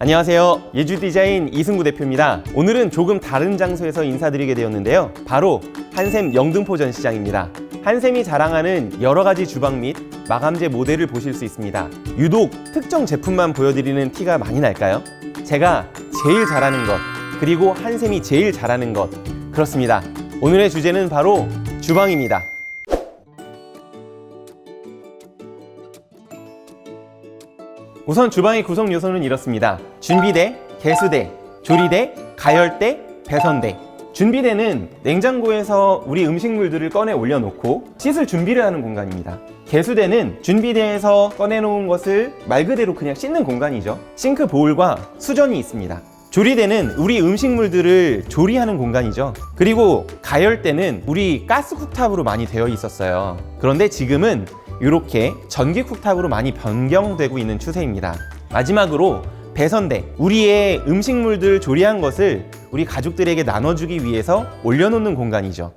안녕하세요. 예주디자인 이승구 대표입니다. 오늘은 조금 다른 장소에서 인사드리게 되었는데요. 바로 한샘 영등포 전시장입니다. 한샘이 자랑하는 여러 가지 주방 및 마감재 모델을 보실 수 있습니다. 유독 특정 제품만 보여드리는 티가 많이 날까요? 제가 제일 잘하는 것, 그리고 한샘이 제일 잘하는 것, 그렇습니다. 오늘의 주제는 바로 주방입니다. 우선 주방의 구성 요소는 이렇습니다. 준비대, 개수대, 조리대, 가열대, 배선대. 준비대는 냉장고에서 우리 음식물들을 꺼내 올려놓고 씻을 준비를 하는 공간입니다. 개수대는 준비대에서 꺼내놓은 것을 말 그대로 그냥 씻는 공간이죠. 싱크 보울과 수전이 있습니다. 조리대는 우리 음식물들을 조리하는 공간이죠. 그리고 가열대는 우리 가스 쿡탑으로 많이 되어 있었어요. 그런데 지금은 이렇게 전기 쿡탑으로 많이 변경되고 있는 추세입니다. 마지막으로 배선대, 우리의 음식물들 조리한 것을 우리 가족들에게 나눠주기 위해서 올려놓는 공간이죠.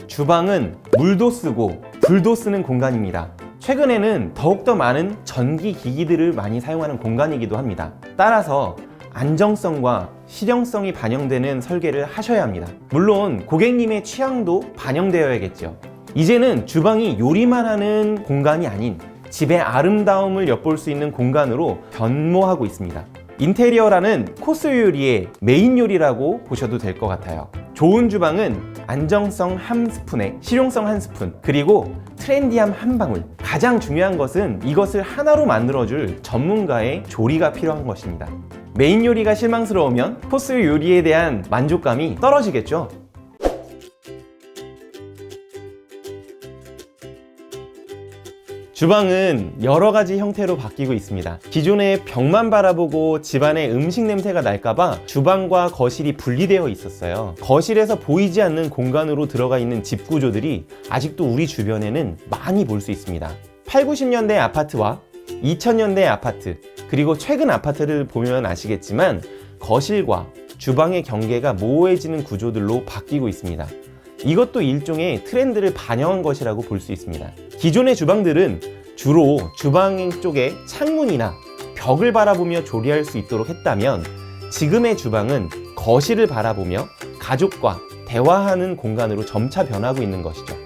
주방은 물도 쓰고 불도 쓰는 공간입니다. 최근에는 더욱더 많은 전기 기기들을 많이 사용하는 공간이기도 합니다. 따라서 안정성과 실용성이 반영되는 설계를 하셔야 합니다. 물론 고객님의 취향도 반영되어야겠죠. 이제는 주방이 요리만 하는 공간이 아닌 집의 아름다움을 엿볼 수 있는 공간으로 변모하고 있습니다. 인테리어라는 코스 요리의 메인 요리라고 보셔도 될 것 같아요. 좋은 주방은 안정성 한 스푼에 실용성 한 스푼, 그리고 트렌디함 한 방울. 가장 중요한 것은 이것을 하나로 만들어줄 전문가의 조리가 필요한 것입니다. 메인 요리가 실망스러우면 코스 요리에 대한 만족감이 떨어지겠죠. 주방은 여러 가지 형태로 바뀌고 있습니다. 기존에 벽만 바라보고 집안에 음식 냄새가 날까봐 주방과 거실이 분리되어 있었어요. 거실에서 보이지 않는 공간으로 들어가 있는 집 구조들이 아직도 우리 주변에는 많이 볼 수 있습니다. 8, 90년대 아파트와 2000년대 아파트, 그리고 최근 아파트를 보면 아시겠지만 거실과 주방의 경계가 모호해지는 구조들로 바뀌고 있습니다. 이것도 일종의 트렌드를 반영한 것이라고 볼 수 있습니다. 기존의 주방들은 주로 주방 쪽에 창문이나 벽을 바라보며 조리할 수 있도록 했다면, 지금의 주방은 거실을 바라보며 가족과 대화하는 공간으로 점차 변하고 있는 것이죠.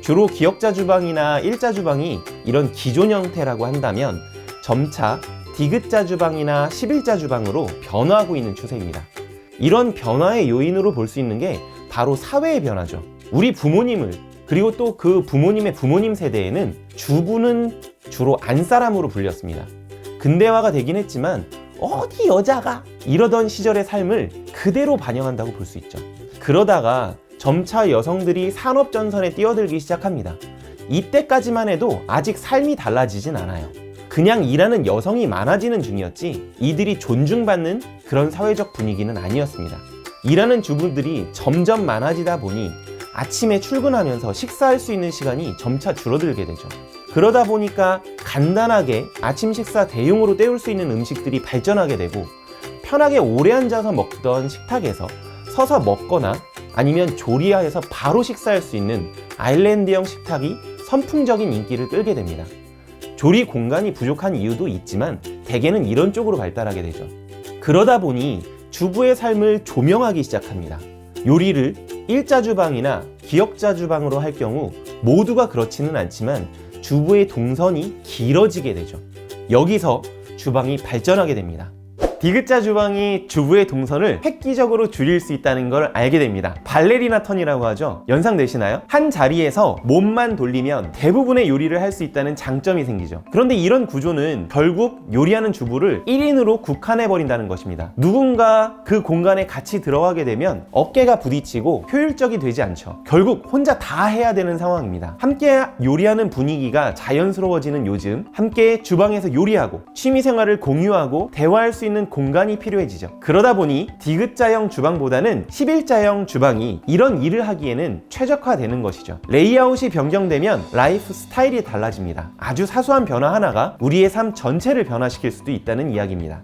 주로 기역자 주방이나 일자 주방이 이런 기존 형태라고 한다면, 점차 디귿자 주방이나 11자 주방으로 변화하고 있는 추세입니다. 이런 변화의 요인으로 볼 수 있는 게 바로 사회의 변화죠. 우리 부모님을, 그리고 또 그 부모님의 부모님 세대에는 주부는 주로 안사람으로 불렸습니다. 근대화가 되긴 했지만 어디 여자가 이러던 시절의 삶을 그대로 반영한다고 볼 수 있죠. 그러다가 점차 여성들이 산업전선에 뛰어들기 시작합니다. 이때까지만 해도 아직 삶이 달라지진 않아요. 그냥 일하는 여성이 많아지는 중이었지 이들이 존중받는 그런 사회적 분위기는 아니었습니다. 일하는 주부들이 점점 많아지다 보니 아침에 출근하면서 식사할 수 있는 시간이 점차 줄어들게 되죠. 그러다 보니까 간단하게 아침 식사 대용으로 때울 수 있는 음식들이 발전하게 되고, 편하게 오래 앉아서 먹던 식탁에서 서서 먹거나 아니면 조리해서 바로 식사할 수 있는 아일랜드형 식탁이 선풍적인 인기를 끌게 됩니다. 조리 공간이 부족한 이유도 있지만 대개는 이런 쪽으로 발달하게 되죠. 그러다 보니 주부의 삶을 조명하기 시작합니다. 요리를 일자 주방이나 기역자 주방으로 할 경우 모두가 그렇지는 않지만 주부의 동선이 길어지게 되죠. 여기서 주방이 발전하게 됩니다. 디귿자 주방이 주부의 동선을 획기적으로 줄일 수 있다는 걸 알게 됩니다. 발레리나 턴이라고 하죠. 연상되시나요? 한 자리에서 몸만 돌리면 대부분의 요리를 할 수 있다는 장점이 생기죠. 그런데 이런 구조는 결국 요리하는 주부를 1인으로 국한해버린다는 것입니다. 누군가 그 공간에 같이 들어가게 되면 어깨가 부딪히고 효율적이 되지 않죠. 결국 혼자 다 해야 되는 상황입니다. 함께 요리하는 분위기가 자연스러워지는 요즘, 함께 주방에서 요리하고 취미생활을 공유하고 대화할 수 있는 공간이 필요해지죠. 그러다 보니 디귿자형 주방보다는 11자형 주방이 이런 일을 하기에는 최적화되는 것이죠. 레이아웃이 변경되면 라이프 스타일이 달라집니다. 아주 사소한 변화 하나가 우리의 삶 전체를 변화시킬 수도 있다는 이야기입니다.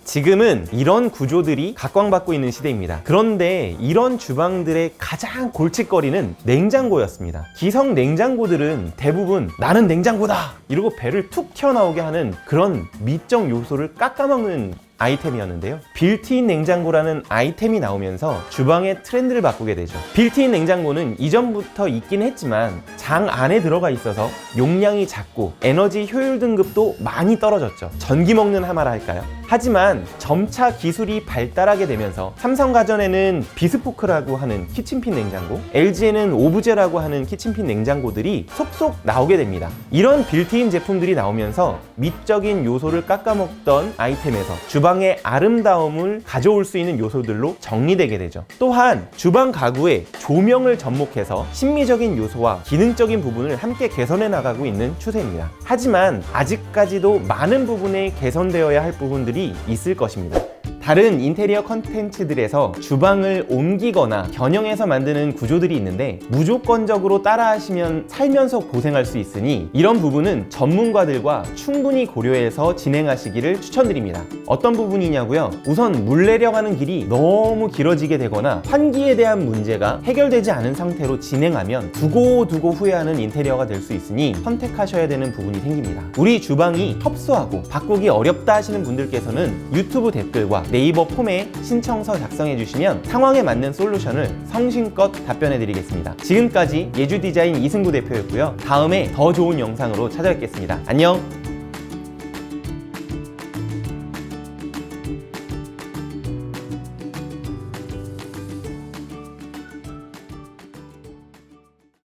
지금은 이런 구조들이 각광받고 있는 시대입니다. 그런데 이런 주방들의 가장 골칫거리는 냉장고였습니다. 기성 냉장고들은 대부분 나는 냉장고다! 이러고 배를 툭 튀어나오게 하는 그런 미적 요소를 깎아먹는 아이템이었는데요. 빌트인 냉장고라는 아이템이 나오면서 주방의 트렌드를 바꾸게 되죠. 빌트인 냉장고는 이전부터 있긴 했지만 장 안에 들어가 있어서 용량이 작고 에너지 효율 등급도 많이 떨어졌죠. 전기 먹는 하마라 할까요? 하지만 점차 기술이 발달하게 되면서 삼성가전에는 비스포크라고 하는 키친핀 냉장고, LG에는 오브제라고 하는 키친핀 냉장고들이 속속 나오게 됩니다. 이런 빌트인 제품들이 나오면서 미적인 요소를 깎아먹던 아이템에서 주방의 아름다움을 가져올 수 있는 요소들로 정리되게 되죠. 또한 주방 가구에 조명을 접목해서 심미적인 요소와 기능적인 부분을 함께 개선해 나가고 있는 추세입니다. 하지만 아직까지도 많은 부분에 개선되어야 할 부분들이 있을 것입니다. 다른 인테리어 컨텐츠들에서 주방을 옮기거나 변형해서 만드는 구조들이 있는데 무조건적으로 따라하시면 살면서 고생할 수 있으니 이런 부분은 전문가들과 충분히 고려해서 진행하시기를 추천드립니다. 어떤 부분이냐고요? 우선 물 내려가는 길이 너무 길어지게 되거나 환기에 대한 문제가 해결되지 않은 상태로 진행하면 두고 후회하는 인테리어가 될 수 있으니 선택하셔야 되는 부분이 생깁니다. 우리 주방이 협소하고 바꾸기 어렵다 하시는 분들께서는 유튜브 댓글과 네이버 폼에 신청서 작성해 주시면 상황에 맞는 솔루션을 성심껏 답변해 드리겠습니다. 지금까지 예주디자인 이승구 대표였고요. 다음에 더 좋은 영상으로 찾아뵙겠습니다. 안녕!